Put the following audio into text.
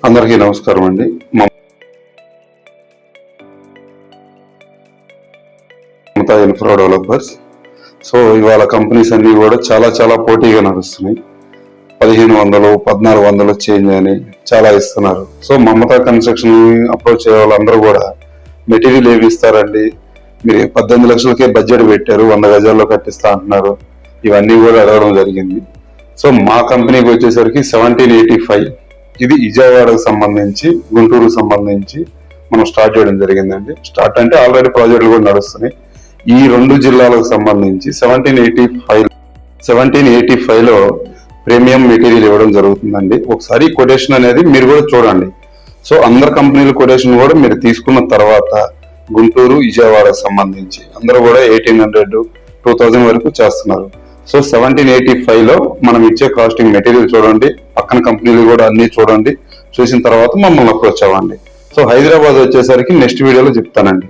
అందరికీ నమస్కారం అండి. Mamata infra developers. సో ఇవాళ కంపెనీస్ అన్ని కూడా చాలా పోటీగా నడుస్తున్నాయి. 1500, 1400 చేంజ్ అని చాలా ఇస్తున్నారు. సో మమతా కన్స్ట్రక్షన్ అప్రోచ్ అయ్యే వాళ్ళందరూ కూడా మెటీరియల్ ఏమి ఇస్తారండి, మీరు 18 లక్షలకే బడ్జెట్ పెట్టారు, 100 గజాల్లో కట్టిస్తా అంటున్నారు, ఇవన్నీ కూడా అడగడం జరిగింది. సో మా కంపెనీకి వచ్చేసరికి 1785, ఇది విజయవాడకు సంబంధించి, గుంటూరుకు సంబంధించి మనం స్టార్ట్ చేయడం జరిగిందండి. స్టార్ట్ అంటే ఆల్రెడీ ప్రాజెక్టులు కూడా నడుస్తున్నాయి. ఈ 2 జిల్లాలకు సంబంధించి 1785లో ప్రీమియం మెటీరియల్ ఇవ్వడం జరుగుతుందండి. ఒకసారి కొటేషన్ అనేది మీరు కూడా చూడండి. సో అందరు కంపెనీల కొటేషన్ కూడా మీరు తీసుకున్న తర్వాత గుంటూరు, విజయవాడకు సంబంధించి అందరూ కూడా 1800, 2000 వరకు చేస్తున్నారు. సో 1785లో మనం ఇచ్చే కాస్టింగ్ మెటీరియల్ చూడండి, పక్కన కంపెనీలు కూడా అన్ని చూడండి, చూసిన తర్వాత మమ్మల్ని అప్రోచ్ అవ్వండి. సో హైదరాబాద్ వచ్చేసరికి నెక్స్ట్ వీడియోలో చెప్తానండి.